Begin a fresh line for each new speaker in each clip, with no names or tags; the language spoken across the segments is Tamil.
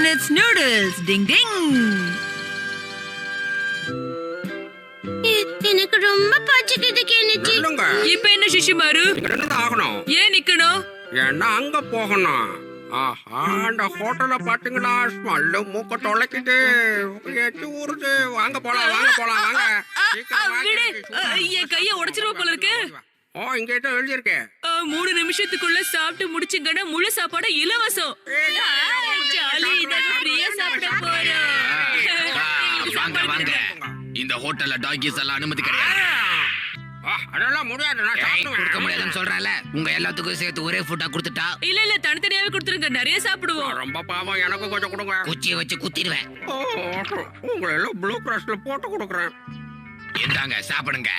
minutes noodles. Ding ding.
எனக்கு ரொம்ப பசிக்குது கெனிச்சி.
சொல்லுங்க.
இப்ப என்ன சிஷிமாரு?
இங்கதான் ஆகணும்.
ஏன் நிக்கணும்?
ஏன்னா அங்க போகணும். ஆஹா, அந்த ஹோட்டல்ல பாத்தீங்களா, ஸ்மெல்லு மூக்க தொலைக்குது, எச்சு ஊறுது. வாங்க போலாம், வாங்க போலாம், வாங்க. சீக்கிரம் வாங்க.
விடு. என் கைய உடைச்சிருவ போல இருக்கு.
ஓ, இங்க ஏதோ எழுதியிருக்கு.
3 நிமிஷத்துக்குள்ள சாப்பிட்டு முடிச்சுங்கன்னா முழு சாப்பாடு இலவசம். ஜாலி, இதாக ஃப்ரீயா சாப்பிட போறோம்.
வாங்க வாங்க. இந்த ஹோட்டல்ல டாகிஸ் எல்லாம் அனுமதி கிடையாது.
அதெல்லாம் முடியாது, நான் சாப்பிடுவேன்.
கொடுக்க முடியாதுன்னு சொல்றேன்ல. உங்க எல்லாத்துக்கும் சேர்த்து ஒரே ஃபுட்டா கொடுத்துட்டா
இல்ல தனித்தனியாவே கொடுத்துருங்க, நிறைய சாப்பிடுவோம்.
ரொம்ப பாவம், எனக்கு கொஞ்சம் கொடுங்க.
குச்சியை வச்சு குத்திடுவேன்.
ஓ, உங்களை எல்லாம் ப்ளூ கிராஸ்ல போட்டு கொடுக்குறேன்.
இந்தாங்க சாப்பிடுங்க.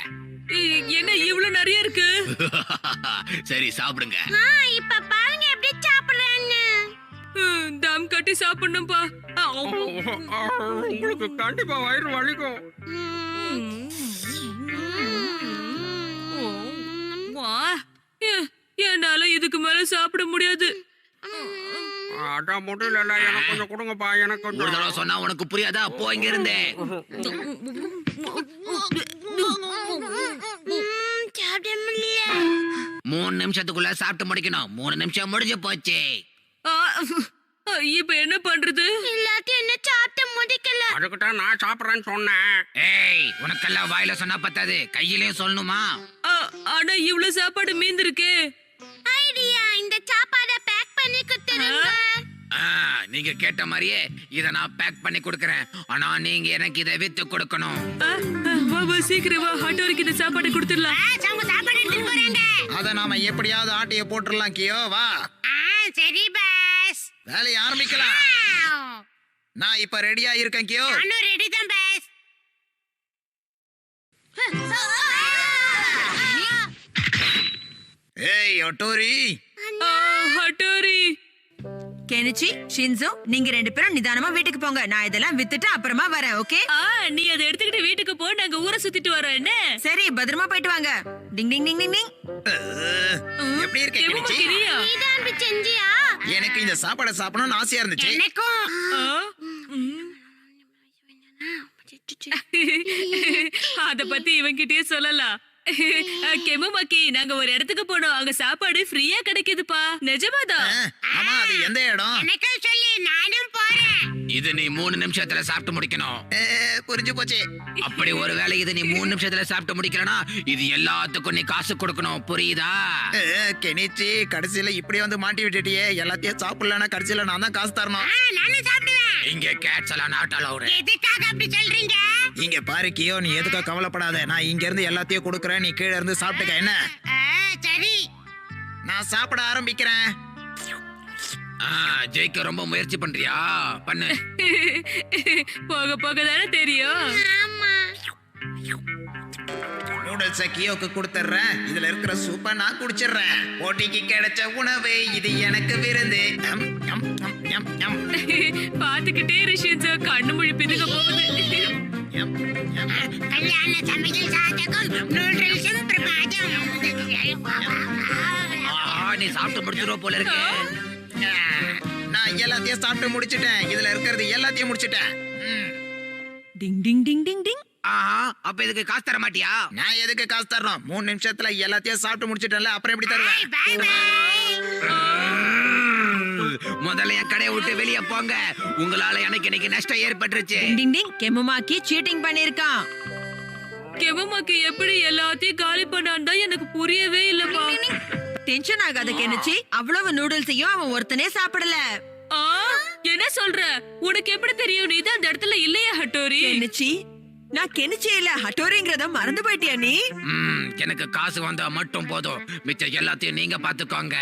என்ன இவ்வளவு நிறைய இருக்கு?
சரி சாப்பிடுங்க.
இப்ப பாருங்க எப்படி சாப்பிடுறேன்னு.
தம் கட்டி சாப்பிடணும்பா.
உங்களுக்கு கண்டிப்பா வயிறு வலிக்கும்.
என்னால இதுக்கு மேல சாப்பிட முடியாது.
அதான் முடியல, எனக்கு கொஞ்சம் கொடுங்கப்பா, எனக்கு
ஒரு தடவை சொன்னா உனக்கு புரியாதா? போ இங்க இருந்து.
சாப்பிட முடியல.
3 நிமிஷத்துக்குள்ள சாப்பிட்டு முடிக்கணும். 3 நிமிஷம் முடிஞ்சு போச்சு.
இப்ப என்ன பண்றது?
எல்லாத்தையும் என்ன சாப்பிட்டு முடிக்கல.
அதுக்குதான் நான் சாப்பிடுறேன்னு சொன்னேன்.
ஏய், உனக்கெல்லாம் வாயில சொன்னா பத்தாது, கையிலயும் சொல்லணுமா?
ஆனா இவ்வளவு சாப்பாடு மீந்திருக்கே.
ஐடியா, இந்த சாப்பாடை பேக் பண்ணி கொடுத்துருங்க.
நீங்க கேட்ட மாதிரியே இத நான் பேக் பண்ணி கொடுக்கறேன். ஆனா நீங்க எனக்கு இதை வித்து கொடுக்கணும்.
வா சீக்கிரம் வா, ஹட்டோரிக்கு இந்த சாப்பாடு கொடுத்துடலாம்.
அவங்க சாப்பாடு எடுத்துட்டு போறாங்க.
அத நாம எப்படியாவது ஆட்டிய போட்டுறலாம் கியோ. வா,
சரி பாஸ்.
வேலையை ஆரம்பிக்கலாம். நான் இப்ப ரெடியா இருக்கேன் கியோ.
நானும் ரெடி தான் பாஸ்.
ஏய் ஒட்டோரி,
ஹட்டோரி.
கெனிச்சி, ஷின்சோ, நீங்க 2 பேரும் நிதானமா வீட்டுக்கு போங்க. நான் இதெல்லாம் வித்துட்டு அப்புறமா வரேன். ஓகே?
நீ அதை எடுத்துக்கிட்டு வீட்டுக்கு போ, நாங்க ஊரை சுத்திட்டு வரோம். என்ன?
சரி, பத்திரமா போயிட்டு வாங்க. டிங் டிங் டிங் டிங் டிங்.
எப்படி இருக்க கிணிச்சி?
கிரியா?
நீதான் செஞ்சியா?
எனக்கு இந்த சாப்பாடை சாப்பிடணும்னு ஆசையா இருந்துச்சு.
அத பத்தி இவன்கிட்டயே சொல்லலாம். கெமுமாக்கி, நாங்க ஒரு இடத்துக்கு போனோம். அங்க சாப்பாடு ஃப்ரீயா கிடைக்குதுப்பா. நிஜமாதான்.
ஆமா, அது எந்த இடம்?
எனக்கு சொல்லி நானும் போறேன்.
இது நீ 3 நிமிஷத்துல சாப்பிட்டு முடிக்கணும்.
புரிஞ்சு போச்சு.
அப்படி ஒருவேளை இது நீ 3 நிமிஷத்துல சாப்பிட்டு முடிக்கலனா இது எல்லாத்துக்கும் நீ காசு கொடுக்கணும். புரியுதா?
கெனிச்சி, கடைசியில இப்படி வந்து மாட்டி விட்டுட்டியே. எல்லாத்தையும் சாப்பிடலன்னா கடைசியில நான் தான் காசு தரணும்.
நானும் சாப்பிடுவேன்.
இங்க கேட்ஸ் எல்லாம் நாட் அலௌட்.
எதுக்காக அப்படி சொல்றீங்க?
இங்க பாரு கியோ, நீ எதுக்கா கவலைப்படாத. நான் இங்க இருந்து எல்லாத்தையும் கொடுக்கறேன், நீ கீழ இருந்து சாப்பிட்டுக்க. என்ன?
சரி,
நான் சாப்பிட ஆரம்பிக்கிறேன்.
ஜெயிக்க ரொம்ப முயற்சி பண்றியா? பண்ணு.
போக போக தானே தெரியும்.
ஆமா.
நூடுல்ஸ கியோக்கு கொடுத்துறேன். இதுல இருக்கிற சூப்பை நான் குடிச்சிடுறேன். போட்டிக்கு கிடைச்ச உணவு இது எனக்கு விருந்து.
பாத்துக்கிட்டே ரிஷின்ஸ் கண்ணு மொழி பிதுங்க போகுது.
கல்யாண சமையல் சாதகம் நூடுல்ஸும் பிரமாதம்.
நீ சாப்பிட்டு முடிச்சிருவ போல இருக்கு.
நான் எல்லாத்தையும் சாப்பிட்டு முடிச்சிட்டேன். இதுல இருக்கிறது எல்லாத்தையும் முடிச்சிட்டேன்.
டிங் டிங் டிங் டிங் டிங்.
அப்ப இதுக்கு காசு தர மாட்டியா?
நான் எதுக்கு காசு தரணும்? 3 நிமிஷத்துல எல்லாத்தையும் சாப்பிட்டு முடிச்சிட்டேன்ல, அப்புறம் எப்படி தருவேன்?
Bye bye.
முதல்ல என் கடையை விட்டு வெளியே போங்க. உங்களால எனக்கு இன்னைக்கு நஷ்டம் ஏற்பட்டுருச்சு.
டிங் டிங் டிங். கெமுமாக்கி சீட்டிங் பண்ணிருக்கான்.
கெமுமாக்கி எப்படி எல்லாத்தையும் காலி பண்ணான்னு தான் எனக்கு புரியவே இல்லப்பா.
டென்ஷன் ஆகாத கெனிச்சி. அவ்வளவு நூடுல்ஸையும் அவன் ஒருத்தனே சாப்பிடல.
என்ன சொல்ற? உனக்கு எப்படி தெரியும்? நீ தான் அந்த இடத்துல இல்லையா ஹட்டோரி?
கெனிச்சி, நான் கெனிச்சி இல்ல ஹட்டோரிங்கிறத மறந்து போயிட்டியா நீ?
எனக்கு காசு வந்தா மட்டும் போதும். மிச்சம் எல்லாத்தையும் நீங்க பாத்துக்கோங்க.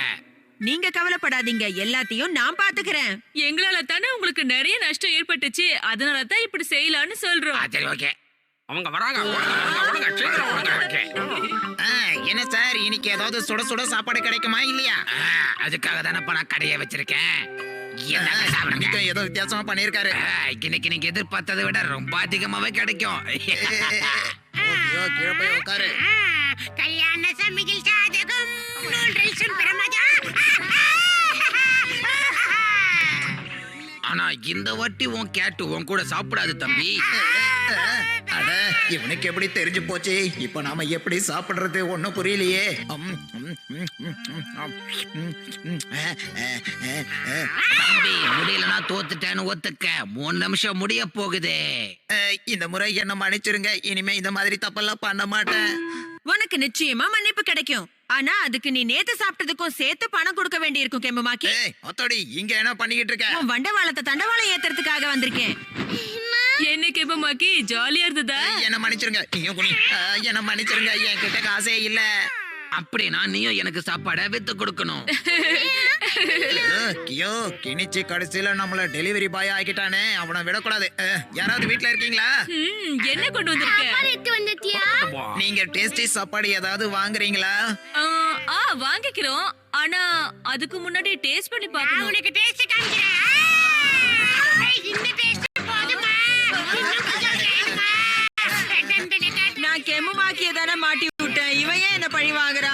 நீங்க கவலைப்படாதீங்க, எல்லாத்தையும் நான் பாத்துக்கிறேன்.
எங்களால தானே உங்களுக்கு நிறைய நஷ்டம் ஏற்பட்டுச்சு. அதனால தான் இப்படி செய்யலாம்னு சொல்றோம்.
சரி, ஓகே.
அவங்க வராங்க. ஓடுங்க, சீக்கிரம் ஓடுங்க.
என்ன சார், இன்னைக்கு ஏதாவது சுட சுட சாப்பாடு கிடைக்குமா இல்லையா?
அதுக்காக தானே நான் கடையை வச்சிருக்கேன். என்னங்க சாப்பிடுங்க.
இன்னைக்கு ஏதோ வித்தியாசமா பண்ணிருக்காரு.
இன்னைக்கு நீங்க எதிர்பார்த்ததை விட ரொம்ப அதிகமாவே கிடைக்கும்.
கீழே போய் உட்காரு.
கல்யாண சமையல் சாதகம் நூடுல்ஸும் பிரமாதம்.
ஆனா இந்த வாட்டி உன் கேட்டு உன் கூட சாப்பிடாது தம்பி.
அட இவனுக்கு எப்படி தெரிஞ்சு போச்சு? இப்ப நாம எப்படி சாப்பிடுறது ஒண்ணும் புரியலையே.
தம்பி முடியலன்னா தோத்துட்டேன்னு ஒத்துக்க. 3 நிமிஷம் முடிய போகுது.
இந்த முறை என்ன மன்னிச்சிருங்க. இனிமே இந்த மாதிரி தப்பெல்லாம் பண்ண மாட்டேன்.
உனக்கு நிச்சயமா மன்னிப்பு கிடைக்கும். ஆனா அதுக்கு நீ நேத்து சாப்பிட்டதுக்கும் சேர்த்து பணம் கொடுக்க வேண்டியிருக்கும் கெம்புமாக்கி.
அத்தோடி இங்க என்ன பண்ணிக்கிட்டு இருக்க?
உன் வண்டவாளத்தை தண்டவாளம் ஏத்துறதுக்காக வந்திருக்கேன்.
என்ன கெம்புமாக்கி ஜாலியா இருந்ததா?
என்ன மன்னிச்சிருங்க. நீயும் குனி. என்ன மன்னிச்சிருங்க. என்கிட்ட காசே இல்ல.
அப்படின்னா நீயும் எனக்கு சாப்பாட வித்து கொடுக்கணும்.
கியோ கிணிச்சு கடைசியில நம்மள டெலிவரி பாய் ஆக்கிட்டானே. அவனை விடக்கூடாது. யாராவது வீட்ல இருக்கீங்களா?
என்ன கொண்டு வந்திருக்க?
எடுத்து வந்துட்டியா?
நீங்க டேஸ்டி சாப்பாடு ஏதாவது வாங்குறீங்களா?
வாங்கிக்கிறோம். ஆனா அதுக்கு முன்னாடி டேஸ்ட் பண்ணி பார்க்கணும்.
உனக்கு டேஸ்ட் காமிக்கிறேன். இந்த டேஸ்ட் போதுமா? இன்னும் கொஞ்சம் வேணுமா?
நான் கெம்புமாக்கிய தானே மாட்டி விட்டேன். இவன் ஏன் என்ன பழி வாங்குறா?